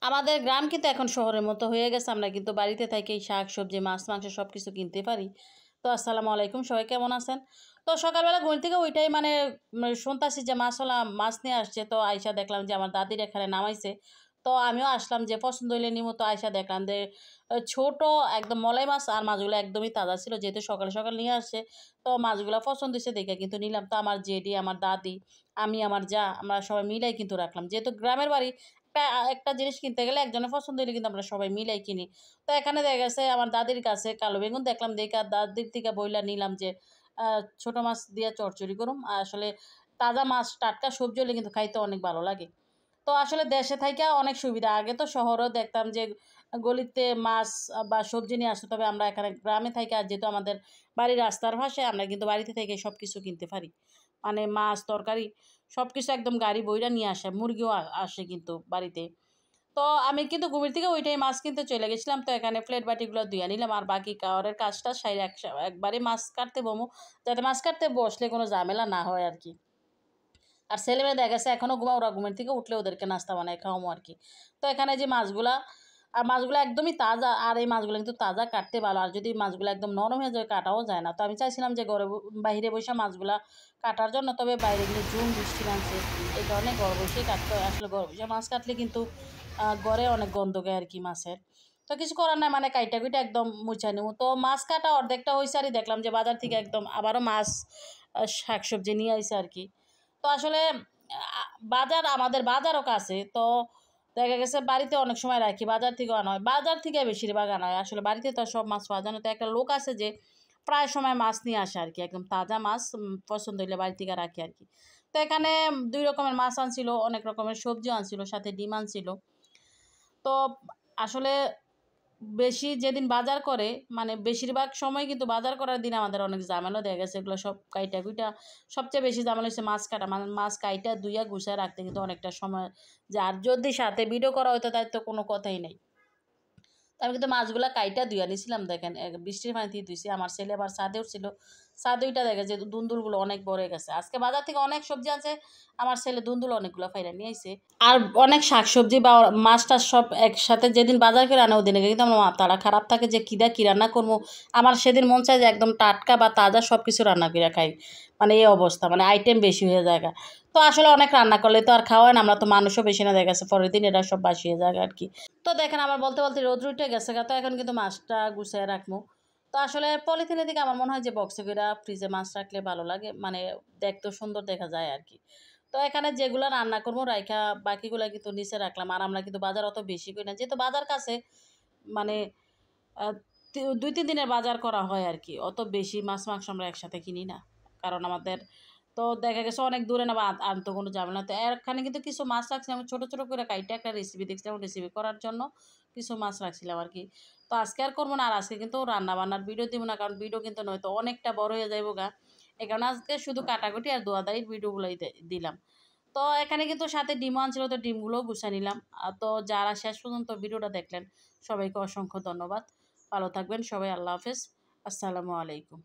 আমাদের গ্রাম কিন্তু এখন শহরের মতো হয়ে গেছে। আমরা কিন্তু বাড়িতে থেকেই শাক-সবজি, মাছ-মাংস সবকিছু কিনতে পারি। তো আসসালামু আলাইকুম। সবাই কেমন আছেন? তো সকালবেলা ঘুম থেকে উইঠাই শুনতাছি যে মাছ নিয়ে আসছে। তো আইসা দেখলাম যে আমার দাদির এখানে নামাইছে। তো আমিও আসলাম যে পছন্দ হইলে নিমু। তো আইসা দেখলাম যে ছোট একদম মলাই মাছ আর মাছগুলো একদমই তাজা ছিল। যেহেতু সকালে, সকাল নিয়ে আসছে। তো মাছগুলা পছন্দ হইছে দেখে কিন্তু নিলাম। তো আমার জেঠি, আমার দাদি, আমি, আমার জা আমরা সবাই মিলাই কিন্তু রাখলাম। যেহেতু গ্রামের বাড়ি একটা জিনিস কিনতে গেলে একজনের পছন্দ হইলে কিন্তু আমরা সবাই মিলাই কিনি। তো এখানে দেখা গেছে আমার দাদির কাছে কালো বেগুন দেখলাম দেইখা দাদির থেকে বইলা নিলাম যে আ ছোট মাছ দিয়া চড়চড়ি করুম। আসলে তাজা মাছ টাটকা সবজি হলে কিন্তু খাইতে অনেক ভালো লাগে। তো আসলে দেশে থাইকা অনেক সুবিধা। আগে তো শহরেও দেখতাম যে গলিতে মাছ বা সবজি নিয়ে আসতো। তবে আমরা এখানে গ্রামে থাইকা যেহেতু আমাদের বাড়ির রাস্তার পাশে আমরা কিন্তু বাড়িতে থেকে সবকিছু কিনতে পারি। মানে মাছ, তরকারি সবকিছু একদম গাড়ি বইরা নিয়ে আসে। মুরগিও আসে কিন্তু বাড়িতে। তো আমি কিন্তু ঘুমের থেকে ওইটাই মাছ কিনতে চলে গেছিলাম। তো এখানে প্লেট বাটিগুলো ধুইয়া নিলাম। আর বাকি ঘরের কাজটা সাইরা একবারে মাছ কাটতে বমু। যাতে মাছ কাটতে বসলে কোনো ঝামেলা না হয় আরকি। আর ছেলেমেয়ে দেখা গেছে এখনো ঘুমায়, ওরা ঘুমের থেকে উঠলে ওদেরকে নাস্তা বানায় খাওয়ামু আরকি। তো এখানে যে মাছগুলা একদমই তাজা। আর এই মাছগুলা কিন্তু তাজা কাটতে ভালো। আর যদি মাছগুলা একদম নরম হয়ে যায় কাটাও যায় না। তো আমি চাইছিলাম যে বাহিরে বইসা মাছগুলা কাটার জন্য। তবে বাইরে কিন্তু ঝুম বৃষ্টি নামছে। এই কারণে ঘরে বসেই কাটতে হয়। আসলে ঘরে বইসা মাছ কাটলে কিন্তু ঘরে অনেক গন্ধ গায় আরকি মাছের। তো কিছু করার নাই, মানে কাইটা-কুইটা একদম মুইছা নিমু। তো মাছ কাটা অর্ধেকটা হইছে আরই দেখলাম যে বাজার থেকে একদম আবারও মাছ শাকসবজি নিয়ে আইছে আরকি। তো আসলে আ আমাদের বাজারও কাছে। তো দেখা গেছে বাড়িতে অনেক সময় রাখি। বাজার থেকেও আনা হয়। বাজার থেকে বেশিরভাগ আনা হয়। আসলে বাড়িতে তো আর সব মাছ পাওয়া যায় না। তো একটা লোক আছে যে প্রায় সময় মাছ নিয়ে আসে আরকি। একদম তাজা মাছ পছন্দ হইলে বাড়ি থেকে রাখি আরকি। তো এখানে ২ রকমের মাছ আনছিল, অনেক রকমের সবজিও আনছিল, সাথে ডিম আনছিল। তো আসলে বেশি যেদিন বাজার করে, মানে বেশিরভাগ সময় কিন্তু বাজার করার দিন আমাদের অনেক ঝামেলা দেখা গেছে। এগুলো সব কাইটা-কুইটা সবচেয়ে বেশি ঝামেলা হইছে মাছ কাটা। মানে মাছ কাইটা, ধুইয়া, গুছায় রাখতে কিন্তু অনেকটা সময় যায়। আর যদি সাথে ভিডিও করা হইতো তাইলে তো কোনো কথাই নাই। তো আমি কিন্তু মাছগুলা কাইটা ধুইয়া নিছিলাম দেখেন। বৃষ্টির পানিতেই ধুইছি। আমার ছেলে আবার ছাদে উঠছিল। ছাদে উইঠা দেখে যে দুন্দুলগুলো অনেক বড় হয়ে গেছে। আজকে বাজার থেকে অনেক সবজি আনছে। আমার ছেলে দুন্দুল অনেকগুলা ফাইরা নিয়ে আইছে। আর অনেক শাকসবজি বা মাছ-টাছ সব একসাথে যেদিন বাজার করে আনে ওদিনে কিন্তু আমার মাথাটা খারাপ থাকে যে কি রান্না করবো। আমার সেদিন মন চায় যে একদম টাটকা বা তাজা সবকিছু রান্না কইরা খাই। মানে এই অবস্থা। মানে আইটেম বেশি হয়ে যায়গা। তো আসলে অনেক রান্না করলে তো আর খাওয়া হয় না। আমরা তো মানুষও বেশি না, দেখা গেছে পরের দিন এরা সব বাসি হয়ে যায় আরকি। তো দেখেন আমার বলতে, বলতে রোদ্র উইঠা গেছে গা। তো এখন কিন্তু মাছটা গুছাইয়া রাখমু। তো আসলে পলিথিনের দিকে আমার মনে হয় যে বক্সে কইরা ফ্রিজে মাছ রাখলে ভালো লাগে। মানে দেখতেও সুন্দর দেখা যায় আরকি। তো এখানে যেগুলা রান্না করবো রাইখা বাকিগুলা কিন্তু নিচে রাখলাম। আর আমরা কিন্তু বাজার অত বেশি করি না। যেহেতু বাজার কাছে, মানে আ ২-৩ দিনের বাজার করা হয় আরকি। অত বেশি মাছ-মাংস আমরা একসাথে কিনি না। কারণ আমাদের তো দেখা গেছে অনেক দূরে না বা আনতে কোনো ঝামেলা না। তো এখানে কিন্তু কিছু মাছ রাখছিলাম ছোট, ছোট করে কাইটা একটা রেসিপি দেখছিলাম। রেসিপি করার জন্য কিছু মাছ রাখছিলাম আরকি। তো আজকে আর করব না। আর আজকে কিন্তু রান্না-বান্নার ভিডিও দিব না। কারণ ভিডিও কিন্তু নয়তো অনেকটা বড় হয়ে যাইবগা। এই কারণে আজকে শুধু কাটাকুটি আর ধোয়াধায়ির ভিডিওগুলাই দিলাম। তো এখানে কিন্তু সাথে ডিমও আনছিল, তো ডিমগুলোও গুছায় নিলাম। তো যারা শেষ পর্যন্ত ভিডিওটা দেখলেন সবাইকে অসংখ্য ধন্যবাদ। ভালো থাকবেন সবাই। আল্লাহ হাফেজ। আসসালামু আলাইকুম।